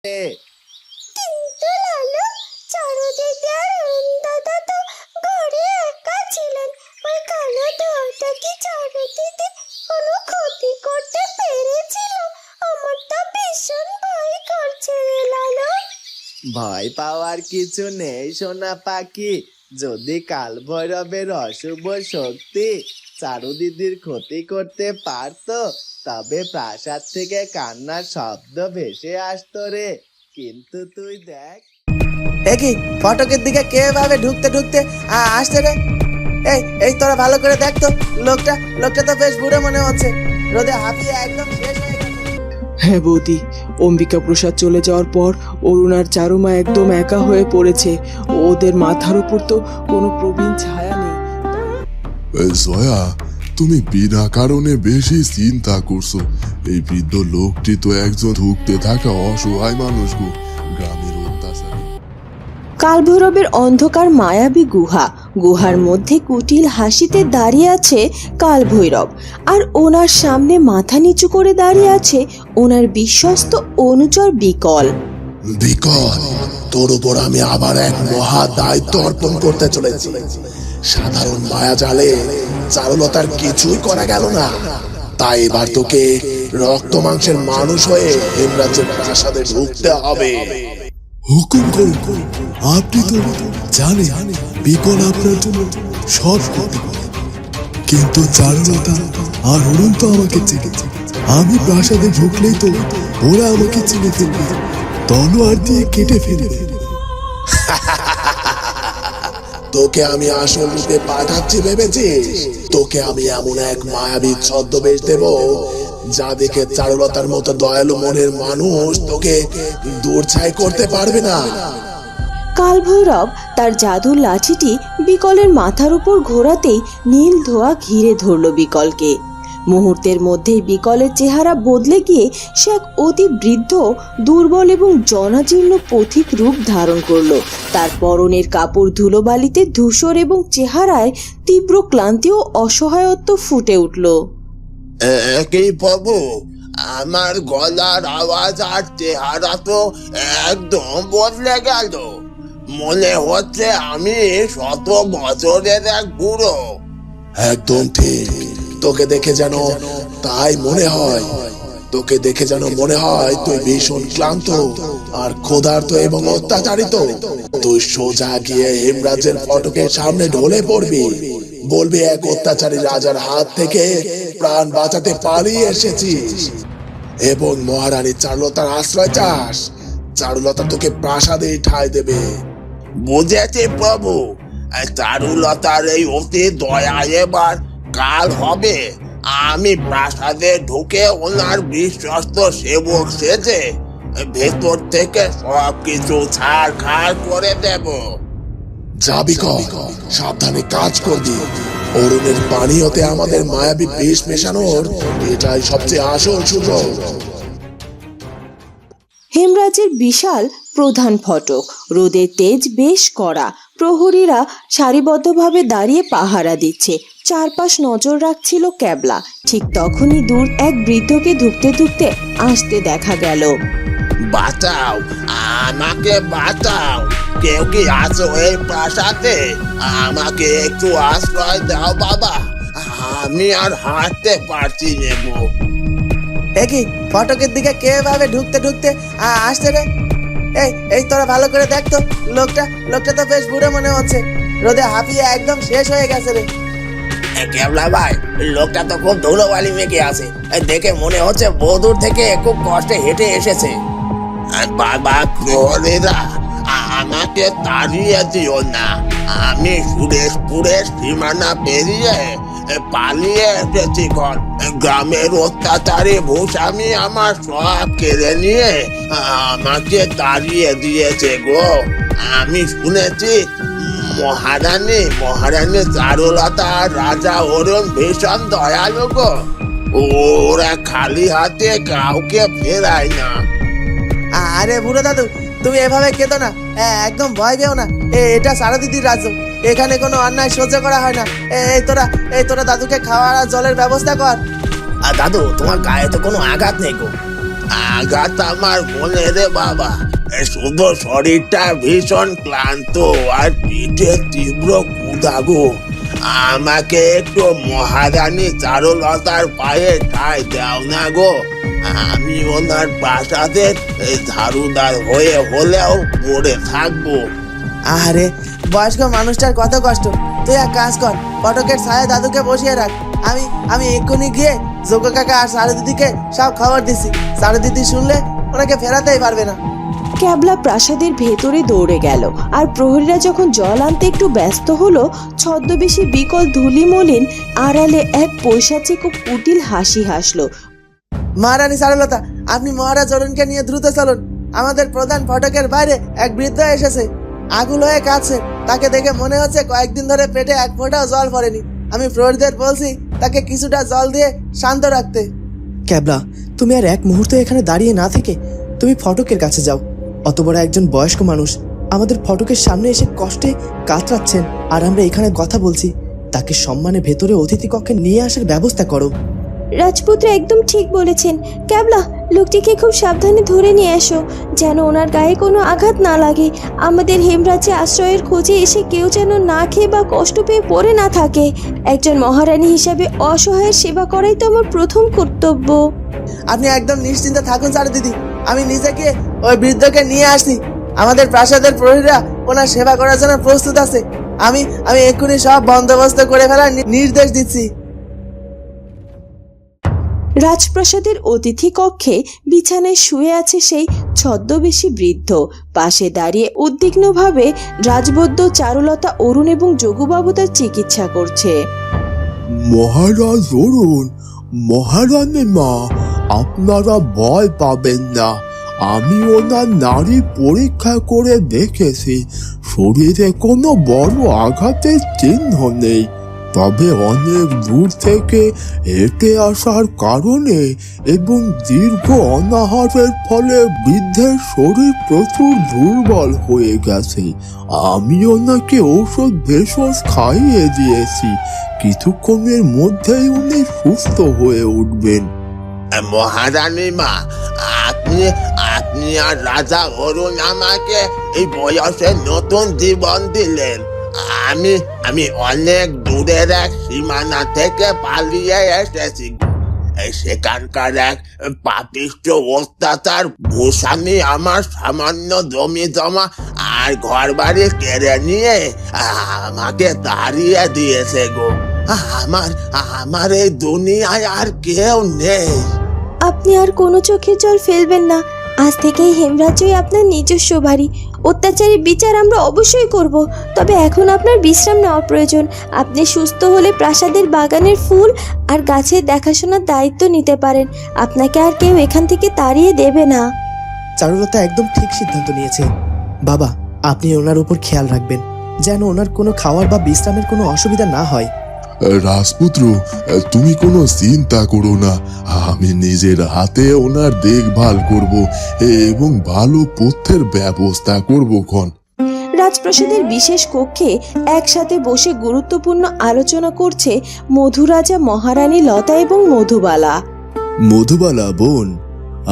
কিন্তু লালু, চারুদিদি আর দাদা তো ঘরে একা ছিলেন। ওই কালো দলটা কি চারুদিদি কোনো ক্ষতি করতে পেরেছিল? আমার তো ভীষণ ভয় করছে রে লালু। ভয় পাওয়ার কিছু নেই সোনা পাখি। যদি কাল ভৈরবের অশুভ শক্তি চারু দিদির ক্ষতি করতে পারতো, তবে প্রাসাদ থেকে কান্নার শব্দ ভেসে আসতো রে। কিন্তু তুই দেখ, একই ফটকের দিকে কে ভাবে ঢুকতে ঢুকতে আসছে রে। এই তোরা ভালো করে দেখ তো, লোকটা তো বেশ বুড়ো মনে হচ্ছে। রোদে হাঁপিয়ে একদম শেষ হয়ে গেছে। হ্যাঁ বৌদি, অম্বিকা প্রসাদ চলে যাওয়ার পর অরুণ আর চারুমা একদম একা হয়ে পড়েছে। ওদের মাথার উপর তো কোনো প্রবীণ ছায়া নেই। জয়া, তুমি বিনা কারণে বেশি চিন্তা করছো। এই বৃদ্ধ লোকটি তো একজন ঢুকতে থাকা অসহায় মানুষ গো, গ্রামের অত্যাচারী। কালভৈরবের অন্ধকার মায়াবী গুহার মধ্যে কুটিল হাসিতে দাঁড়িয়ে আছে কালভৈরব, আর ওনার সামনে মাথা নিচু করে দাঁড়িয়ে আছে ওনার বিশ্বস্ত অনুচর বিকল। বিকল, তোর উপর আমি আবার এক মহা দায়িত্ব অর্পণ করতে চলেছি। সাধারণ মায়া জালে চারুলতার কিছুই করা গেল না, তাই এবার তোকে রক্ত মাংসের মানুষ হয়ে হেমরাজ্যের প্রাসাদে ঢুকতে হবে। হুকুম করুন, আপনি তো জানেন বিকল আপনার জন্য সব করতে পারে। কিন্তু চারুলতা আর অরুণ তো আমাকে চেনে। আমি প্রাসাদে ঢুকলেই তো ওরা আমাকে চিনে ফেলবে, তলোয়ার দিয়ে কেটে ফেলবে। তোকে আমি আসল রূপে পাঠাচ্ছি ভেবেছিস? তোকে আমি এমন এক মায়াবী ছদ্মবেশ দেব, যা দেখে চারুলতার মতো দয়ালু মনের মানুষ তোকে দূরছাই করতে পারবে না। কালভৈরব তার জাদুর লাঠিটি বিকলের মাথার উপর ঘোরাতেই নীল ধোঁয়া ঘিরে ধরল বিকলকে। মুহূর্তের মধ্যেই বিকলের চেহারা বদলে গিয়ে সে এক অতি বৃদ্ধ, দুর্বল এবং জনাজীর্ণ পথিক রূপ ধারণ করলো। তার পরনের কাপড় ধুলোবালিতে ধূসর এবং চেহারায় তীব্র ক্লান্তি ও অসহায়ত্ব ফুটে উঠল। একই প্রভু, আমার গলার আওয়াজ আর চেহারা তো একদম বদলে গেল। মনে হচ্ছে আমি 100 বছরের এক বুড়ো। একদম ঠিক, তোকে দেখে যেন তাই মনে হয়। তুই ভীষণ ক্লান্ত আর ক্ষুধার্ত এবং অত্যাচারিত। তুই সোজা গিয়ে হেমরাজের ফটকের সামনে ঢলে পড়বি, বলবি এক অত্যাচারী রাজার হাত থেকে প্রাণ বাঁচাতে পালিয়ে এসেছিস এবং মহারানী চারুলতার আশ্রয় চাস। চারুলতা তোকে প্রাসাদে ঠাঁই দেবে। বুঝেছি প্রভু, চারুলতার এই অতি দয়া এবার কাল হবে। আমি প্রাসাদে ঢুকে ওনার বিশ্বস্ত সেবক সেজে ভেতর থেকে সবকিছু ছাড়খাড় করে দেব। যাবি সাবধানে কাজ করবি। অরুণের পানীয়তে আমাদের মায়াবী বিষ মেশানোর এটাই সবচেয়ে আসল সুযোগ। হেমরাজের বিশাল প্রধান ফটক, রোদের তেজ বেশ কড়া। প্রহরীরা সারিবদ্ধভাবে দাঁড়িয়ে পাহারা দিচ্ছে। চারপাশ নজর রাখছিল ক্যাবলা। ঠিক তখনই দূর এক বৃদ্ধকে ধুকতে ধুকতে আসতে দেখা গেল। বাঁচাও, আমাকে বাঁচাও। কেউ কি আছো এই প্রাসাদে? আমাকে একটু আশ্রয় দাও বাবা, আমি আর হাঁটতে পারছি নেব। একই ফটকের দিকে কে ভাবে ঢুকতে ঢুকতে আসছে রে। এই তোরা ভালো করে দেখ তো, লোকটা তো বেশ বুড়ো মনে হচ্ছে। রোদে হাঁপিয়ে একদম শেষ হয়ে গেছে রে। কেবলা ভাই, লোকটা তো খুব ধুলোবালি মেখে আছে। দেখে মনে হচ্ছে বহুদূর থেকে খুব কষ্টে হেঁটে এসেছে। বাবা প্রহরীরা, আমাকে তাড়িয়ে দিও না। আমি সুরেশপুরের সীমানা পেরিয়ে পালিয়ে এসেছি। গ্রামের অত্যাচারী ভূস্বামী আমার সব কেড়ে নিয়ে আমাকে তাড়িয়ে দিয়েছে গো। আমি শুনেছি মহারানী চারুলতা আর রাজা অরুণ ভীষণ দয়ালু গো। ওরা খালি হাতে কাউকে ফেরায় না। আরে বুড়ো দাদু, তুমি এভাবে কেঁদো না, একদম ভয় পেও না। এটা চারুদিদির রাজ্য, এখানে কোনো অন্যায় সহ্য করা হয় না। এই তোরা দাদুকে খাওয়ার আর জলের ব্যবস্থা কর। আর দাদু, তোমার গায়ে তো কোনো আঘাত নেই গো। আঘাত আমার মনে রে বাবা। শুধু শরীরটা ভীষণ ক্লান্ত আর পিঠে তীব্র ক্ষুধা গো। আমাকে একটু মহারানী চারুলতার পায়ে ঠাঁই দাও না গো। আমি ওনার প্রাসাদের ঝাড়ুদার হয়ে হলেও পড়ে থাকবো। আরে বয়স্ক মানুষটার কত কষ্ট। তুই এক কাজ কর, ফটকের ছায়া দাদুকে বসিয়ে রাখ। আমি এক্ষুনি গিয়ে যোগ্য কাকা আর সারু দিদিকে সব খবর দিছি। সারু দিদি শুনলে ওনাকে ফেরাতেই পারবে না। ক্যাবলা প্রাসাদের ভেতরে দৌড়ে গেল, আর প্রহরীরা যখন জল আনতে একটু ব্যস্ত হলো, ছদ্মবেশী বিকল ধুলিমলিন আড়ালে এক পৈশাচিক ও কুটিল হাসি হাসলো। মহারানী চারুলতা, আপনি মহারাজ অরুণকে নিয়ে দ্রুত চলুন। আমাদের প্রধান ফটকের বাইরে এক বৃদ্ধ এসেছে, আগুল হয়ে কাঁদছে। তাকে দেখে মনে হচ্ছে কয়েকদিন ধরে পেটে এক ফোঁটাও জল পড়েনি। আমি প্রহরীদের বলছি তাকে কিছুটা জল দিয়ে শান্ত রাখতে। ক্যাবলা, তুমি আর এক মুহূর্ত এখানে দাঁড়িয়ে না থেকে তুমি ফটকের কাছে যাও। অত বড় একজন বয়স্ক মানুষ আমাদের ফটকের সামনে এসে কষ্টে কাতরাচ্ছেন, আর আমরা এখানে কথা বলছি। তাকে সম্মানে ভেতরে অতিথি কক্ষে নিয়ে আসার ব্যবস্থা করো। রাজপুত্র একদম ঠিক বলেছেন। ক্যাবলা, লোকটিকে খুব সাবধানে ধরে নিয়ে এসো, যেন ওনার গায়ে কোনো আঘাত না লাগে। আমাদের হেমরাজ্যে আশ্রয়ের খোঁজে এসে কেউ যেন না খেয়ে বা কষ্ট পেয়ে পড়ে না থাকে। একজন মহারানী হিসাবে অসহায়ের সেবা করাই তো আমার প্রথম কর্তব্য। আপনি একদম নিশ্চিন্তে থাকুন সারু দিদি, আমি নিজেকে ওই বৃদ্ধকে নিয়ে আসছি। আমাদের প্রাসাদের প্রহরীরা ওনার সেবা করার জন্য প্রস্তুত আছে। আমি এক্ষুনি সব বন্দোবস্ত করে ফেলার নির্দেশ দিচ্ছি। রাজপ্রাসাদের অতিথি কক্ষে বিছানায় শুয়ে আছে সেই ছদ্মবেশী বৃদ্ধ। পাশে দাঁড়িয়ে উদ্বিগ্নভাবে রাজবৈদ্য চারুলতা, অরুণ এবং যোগুবাবু তার চিকিৎসা করছে। মহারাজ অরুণ, মহারানী মা, আপনারা ভয় পাবেন না। আমি ওনার নাড়ি পরীক্ষা করে দেখেছি, শরীরে কোনো বড় আঘাতের চিহ্ন নেই। তবে অনেক দূর থেকে হেঁটে আসার কারণে এবং দীর্ঘ অনাহারের ফলে বৃদ্ধের শরীর প্রচুর দুর্বল হয়ে গেছে। আমি ওনাকে ঔষধ ভেষজ খাইয়ে দিয়েছি, কিছুক্ষণের মধ্যেই উনি সুস্থ হয়ে উঠবেন। মহারানী মা, আপনি আর রাজা অরুণ আমাকে এই বয়সে নতুন জীবন দিলেন। আমি অনেক দূরের এক সীমানা থেকে পালিয়ে এসেছি। সেখানকার এক পাপিষ্ঠ অত্যাচার ভূস্বামী আমার সামান্য জমি জমা আর ঘর বাড়ি কেড়ে নিয়ে আমাকে তাড়িয়ে দিয়েছে গো। আমার এই দুনিয়ায় আর কেউ নেই। আপনি আর কোনো চোখের জল ফেলবেন না। আজ থেকেই হেমরাজ্যই আপনার নিজস্ব বাড়ি। অত্যাচারী বিচার আমরা অবশ্যই করব, তবে এখন আপনার বিশ্রাম নেওয়া প্রয়োজন। আপনি সুস্থ হলে প্রাসাদের বাগানের ফুল আর গাছের দেখাশোনার দায়িত্ব নিতে পারেন। আপনাকে আর কেউ এখান থেকে তাড়িয়ে দেবে না। চারুলতা একদম ঠিক সিদ্ধান্ত নিয়েছে। বাবা, আপনি ওনার উপর খেয়াল রাখবেন, যেন ওনার কোনো খাওয়ার বা বিশ্রামের কোনো অসুবিধা না হয়। রাজপুত্র, তুমি কোনো চিন্তা করো না, আমি নিজের হাতে ওনার দেখভাল করব এবং ভালো পথ্যের ব্যবস্থা করব। ক্ষণ রাজপ্রাসাদের বিশেষ কক্ষে একসাথে বসে গুরুত্বপূর্ণ আলোচনা করছে মধুরাজা, মহারানী লতা এবং মধুবালা। মধুবালা বোন,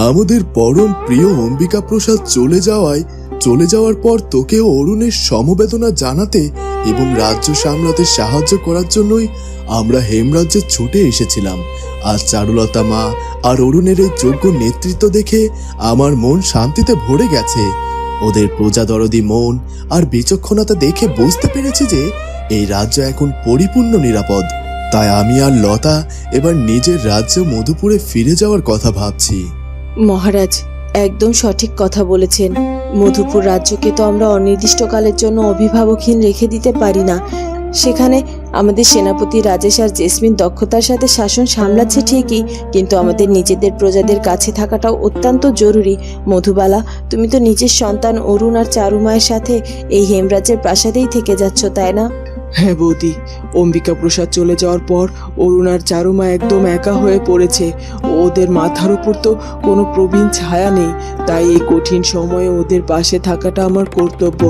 আমাদের পরম প্রিয় অম্বিকা প্রসাদ চলে যাওয়ার পর তোকে অরুণের সমবেদনা জানাতে এবং রাজ্য সামলাতে সাহায্য করার জন্যই আমরা হেমরাজ্যে ছুটে এসেছিলাম। আর চারুলতা মা আর অরুণের এই যোগ্য নেতৃত্ব দেখে আমার মন শান্তিতে ভরে গেছে। ওদের প্রজাদরদি মন আর বিচক্ষণতা দেখে বুঝতে পেরেছি যে এই রাজ্য এখন পরিপূর্ণ নিরাপদ। তাই আমি আর লতা এবার নিজের রাজ্য মধুপুরে ফিরে যাওয়ার কথা ভাবছি। মহারাজ একদম সঠিক কথা বলেছেন। মধুপুর রাজ্যকে তো আমরা অনির্দিষ্টকালের জন্য অভিভাবকহীন রেখে দিতে পারি না। সেখানে আমাদের সেনাপতি রাজেশ আর জেসমিন দক্ষতার সাথে শাসন সামলাচ্ছে ঠিকই, কিন্তু আমাদের নিজেদের প্রজাদের কাছে থাকাটাও অত্যন্ত জরুরি। মধুবালা, তুমি তো নিজের সন্তান অরুণ আর চারুমায়ের সাথে এই হেমরাজ্যের প্রাসাদেই থেকে যাচ্ছ, তাই না? হ্যাঁ বৌদি, অম্বিকা প্রসাদ চলে যাওয়ার পর অরুণ আর চারুমা একদম একা হয়ে পড়েছে। ওদের মাথার উপর তো কোনো প্রবীণ ছায়া নেই, তাই এই কঠিন সময়ে ওদের পাশে থাকাটা আমার কর্তব্য।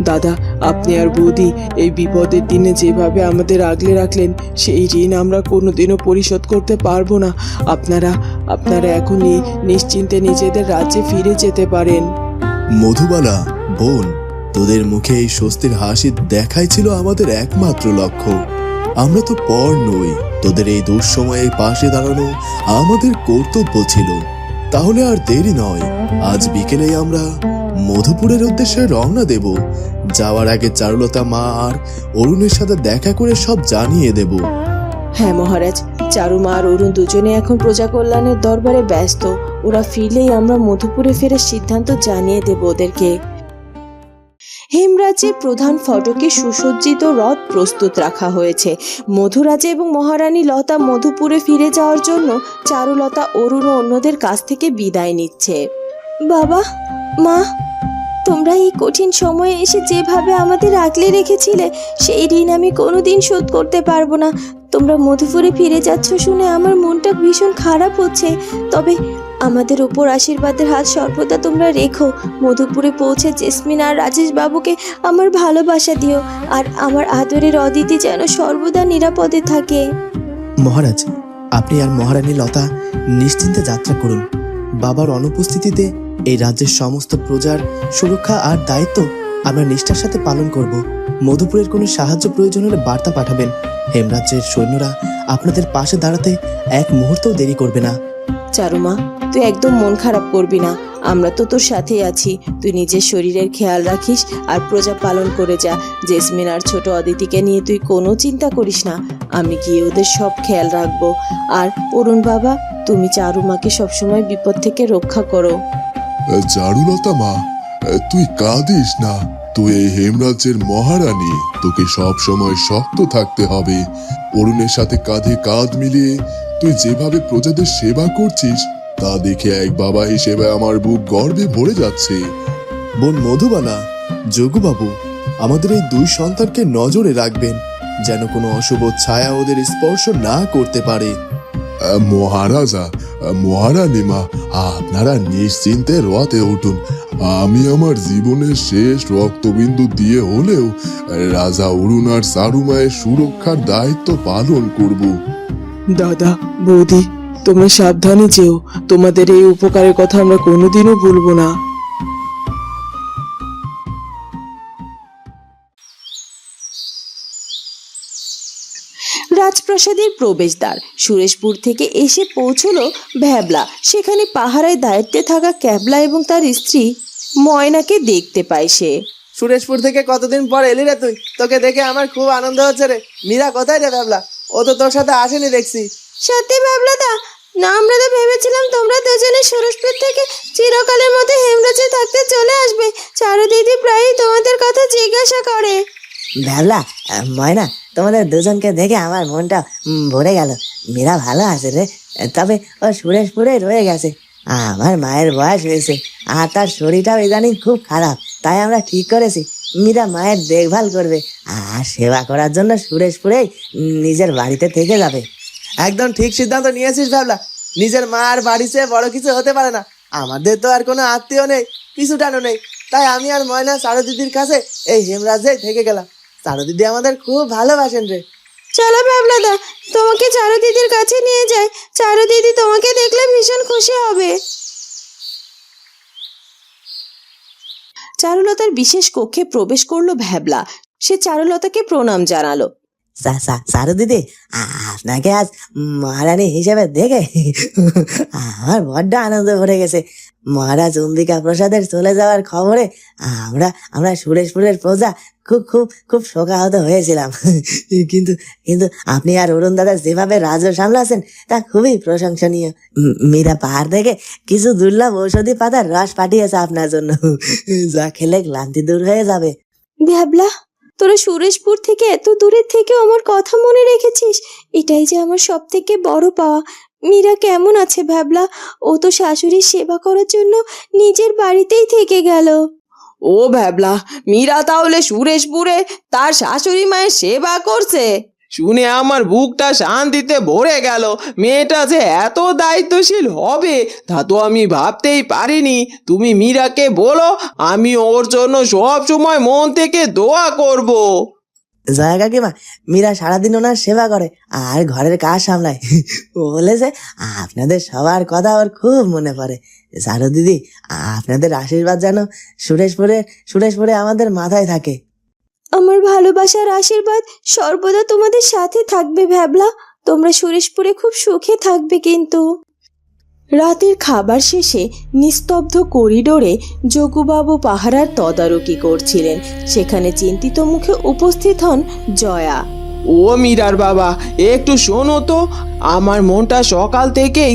দাদা, আপনি আর বৌদি এই বিপদের দিনে যেভাবে আমাদের আগলে রাখলেন, সেই ঋণ আমরা কোনোদিনও পরিশোধ করতে পারবো না। আপনারা এখন নিশ্চিন্তে নিজেদের রাজ্যে ফিরে যেতে পারেন। মধুবালা বোন, তোদের মুখে এই স্বস্তির হাসি দেখাই ছিল আমাদের একমাত্র লক্ষ্য। আমরা তো পর নই, তোদের এই দুঃসময়ে পাশে দাঁড়ানো আমাদের কর্তব্য ছিল। তাহলে আর দেরি নয়, আজ বিকেলেই আমরা মধুপুরের উদ্দেশ্যে রওনা দেব। যাওয়ার আগে চারুলতা মা আর অরুণের সাথে দেখা করে সব জানিয়ে দেব। হ্যাঁ মহারাজ, চারুমা আর অরুণ দুজনে এখন প্রজা কল্যাণের দরবারে ব্যস্ত। ওরা ফিরলেই আমরা মধুপুরে ফেরার সিদ্ধান্ত জানিয়ে দেব ওদেরকে। হেমরাজ্যের প্রধান ফটকে সুসজ্জিত রথ প্রস্তুত রাখা হয়েছে। মধুরাজা এবং মহারানী লতা মধুপুরে ফিরে যাওয়ার জন্য চারুলতা, অরুণ ও অন্যদের কাছ থেকে বিদায় নিচ্ছে। বাবা, মা, তোমরা এই কঠিন সময়ে এসে যেভাবে আমাদের আগলে রেখেছিলে, সেই ঋণ আমি কোনোদিন শোধ করতে পারবো না। তোমরা মধুপুরে ফিরে যাচ্ছ শুনে আমার মনটা ভীষণ খারাপ হচ্ছে। তবে আমাদের উপর আশীর্বাদের হাত সর্বদা তোমরা রেখো। মধুপুরে পৌঁছে জেসমিন আর রাজেশ বাবুকে আমার ভালোবাসা দিও, আর আমার আদরের অদিতি যেন সর্বদা নিরাপদে থাকে। মহারাজ, আপনি আর মহারানী লতা নিশ্চিন্তে যাত্রা করুন। বাবার অনুপস্থিতিতে এই রাজ্যের সমস্ত প্রজার সুরক্ষা আর দায়িত্ব আমরা নিষ্ঠার সাথে পালন করব। মধুপুরের কোনো সাহায্য প্রয়োজন হলে বার্তা পাঠাবেন। হেমরাজ্যের সৈন্যরা আপনাদের পাশে দাঁড়াতে এক মুহূর্তও দেরি করবে না। চারুমা, তুই একদম মন খারাপ করবি না, আমরা তো তোর সাথেই আছি। তুই নিজের শরীরের খেয়াল রাখিস আর প্রজা পালন করে যা। জেসমিন আর ছোট অদিতিকে নিয়ে তুই কোনো চিন্তা করিস না, আমি গিয়ে ওদের সব খেয়াল রাখবো। আর অরুণ বাবা, তুমি চারুমাকে সবসময় বিপদ থেকে রক্ষা করো। চারুলতা মা, তুই কাঁদিস না। তুই এই হেমরাজ্যের মহারানী, তোকে সব সময় শক্ত থাকতে হবে। অরুণের সাথে কাঁধে কাঁধ মিলিয়ে তুই যেভাবে প্রজাদের সেবা করছিস, তা দেখে এক বাবা হিসেবে আমার বুক গর্বে ভরে যাচ্ছে। বোন মধুবালা, যোগুবাবু, আমাদের এই দুই সন্তানকে নজরে রাখবেন, যেন কোনো অশুভ ছায়া ওদের স্পর্শ না করতে পারে। মহারাজা, মহারানী মা, আপনারা নিশ্চিন্তে রথে উঠুন। আমি আমার জীবনের শেষ রক্তবিন্দু দিয়ে হলেও রাজা অরুণ আর চারুমায়ের সুরক্ষার দায়িত্ব পালন করব। দাদা, বৌদি, তোমরা সাবধানে যেও। তোমাদের এই উপকারের কথা আমরা কোনোদিনও ভুলবো না। রাজপ্রাসাদের প্রবেশদ্বার সুরেশপুর থেকে এসে পৌঁছলো ভ্যাবলা। সেখানে পাহারায় দায়িত্বে থাকা ক্যাবলা এবং তার স্ত্রী ময়নাকে দেখতে পায় সে। সুরেশপুর থেকে কতদিন পর এলি রে তুই? তোকে দেখে আমার খুব আনন্দ হচ্ছে রে। মীরা কোথায় রে ভাবলা? ও তো তোর সাথে আসেনি দেখছি। সত্যি ভাবলা দা, না আমরা তো ভেবেছিলাম তোমরা দুজনে সুরেশপুর থেকে চিরকালের মতো হেমরাজে থাকতে চলে আসবে। চারু দিদি প্রায়ই তোমাদের কথা জিজ্ঞাসা করে। ভাবলা, ময়না, তোমাদের দুজনকে দেখে আমার মনটা ভরে গেল। মীরা ভালো আছে রে, তবে ও সুরেশপুরে রয়ে গেছে। আমার মায়ের বয়স হয়েছে আর তার শরীরটাও ইদানিং খুব খারাপ, তাই আমরা ঠিক করেছি মীরা মায়ের দেখভাল করবে আর সেবা করার জন্য সুরেশপুরেই নিজের বাড়িতে থেকে যাবে। একদম ঠিক সিদ্ধান্ত নিয়েছিস ভাবলা। নিজের মা আর বাড়ি চেয়ে বড় কিছু হতে পারে না। আমাদের তো আর কোনো আত্মীয় নেই, পিছুটানো নেই, তাই আমি আর ময়না চারু দিদির কাছে এই হেমরাজেই থেকে গেলাম। চারু দিদি আমাদের খুব ভালোবাসেন রে। চলো ভাবলা দা, তোমাকে চারু দিদির কাছে নিয়ে যাই। চারু দিদি তোমাকে দেখলে ভীষণ খুশি হবে। চারুলতার বিশেষ কক্ষে প্রবেশ করলো ভ্যাবলা। সে চারুলতাকে প্রণাম জানালো। চারু দিদি, আপনাকে আজ মহারানী হিসেবে দেখে আমার বড্ড আনন্দ ভরে গেছে। মহারাজ অম্বিকা প্রসাদের চলে যাওয়ার খবরে আমরা সুরেশপুরের প্রজা খুব খুব খুব শোকাহত হয়েছিলাম। কিন্তু কিন্তু আপনি আর অরুণ দাদা যেভাবে রাজ্য সামলাছেন তা খুবই প্রশংসনীয়। মীরা পাহাড় থেকে কিছু দুর্লভ ঔষধি পাতার রস পাঠিয়েছে আপনার জন্য, যা খেলে ক্লান্তি দূর হয়ে যাবে। ভ্যাবলা, তোরা সুরেশপুর থেকে এত দূরের থেকেও আমার কথা মনে রেখেছিস, এটাই যে আমার সব থেকে বড় পাওয়া। মীরা কেমন আছে ভ্যাবলা? ও তো শাশুড়ির সেবা করার জন্য নিজের বাড়িতেই থেকে গেল। ও ভ্যাবলা, মীরা তাহলে সুরেশপুরে তার শাশুড়ি মায়ের সেবা করছে? শুনে আমার বুকটা শান্তিতে ভরে গেল। মেয়েটা যে এত দায়িত্বশীল হবে তা তো আমি ভাবতেই পারিনি। তুমি মীরাকে বলো আমি ওর জন্য সব সময় মন থেকে দোয়া করব। জয়া কাকিমা, মীরা সারাদিন ওনার সেবা করে আর ঘরের কাজ সামলায়। ও বলেছে আপনাদের সবার কথা ওর খুব মনে পড়ে। জানো দিদি, আপনাদের আশীর্বাদ যেন সুরেশপুরে আমাদের মাথায় থাকে। আমার ভালোবাসার আশীর্বাদ সর্বদা তোমাদের সাথে থাকবে ভ্যাবলা। তোমরা সুরেশপুরে খুব সুখে থাকবে কিন্তু। রাতের খাবার শেষে নিস্তব্ধ করিডোরে যোগুবাবু পাহারার তদারকি করছিলেন। সেখানে চিন্তিত মুখে উপস্থিত হন জয়া। ও মীরার বাবা, একটু শোনো তো। আমার মনটা সকাল থেকেই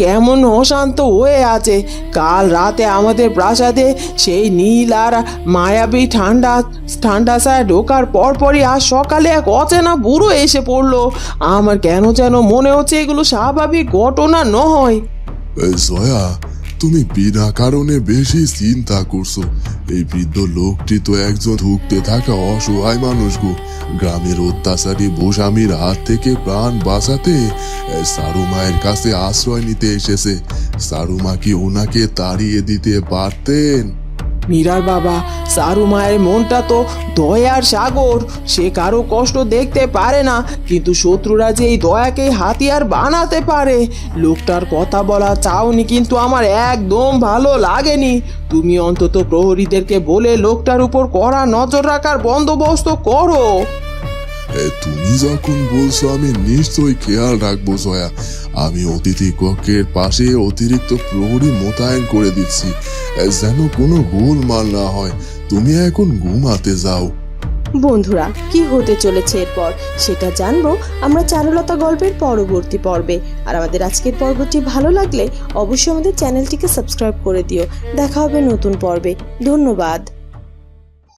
কেমন অশান্ত হয়ে আছে। কাল রাতে আমাদের প্রাসাদে সেই নীল আর মায়াবী ঠান্ডা ছায়া ঢোকার পরপরই আজ সকালে এক অচেনা বুড়ো এসে পড়লো। আমার কেন যেন মনে হচ্ছে এগুলো স্বাভাবিক ঘটনা নয়। জয়া, তুমি বিনা কারণে বেশি চিন্তা করছো। এই বৃদ্ধ লোকটি তো একজন ধুঁকতে থাকা অসহায় মানুষ গো। গ্রামের অত্যাচারী ভূস্বামীর হাত থেকে প্রাণ বাঁচাতে সারু মায়ের কাছে আশ্রয় নিতে এসেছে। সারু মা কি ওনাকে তাড়িয়ে দিতে পারতেন? মীরার বাবা, সারু মায়ের মনটা তো দয়ার সাগর। সে কারো কষ্ট দেখতে পারে না, কিন্তু শত্রুরা যে এই দয়াকে হাতিয়ার বানাতে পারে। লোকটার কথা বলা চাওনি, কিন্তু আমার একদম ভালো লাগেনি। তুমি অন্তত প্রহরীদেরকে বলে লোকটার উপর কড়া নজর রাখার বন্দোবস্ত করো। তুমি যখন বলছো আমি নিশ্চয়ই খেয়াল রাখবো জয়া। আমি অতিথি কক্ষের পাশে অতিরিক্ত প্রহরী মোতায়েন করে দিচ্ছি, যেন কোনো গোলমাল না হয়। তুমি এখন ঘুমাতে যাও। বন্ধুরা, কি হতে চলেছে এরপর সেটা জানবো আমরা চারুলতা গল্পের পরবর্তী পর্বে। আর আমাদের আজকের পর্বটি ভালো লাগলে অবশ্যই আমাদের চ্যানেলটিকে সাবস্ক্রাইব করে দিও। দেখা হবে নতুন পর্বে। ধন্যবাদ।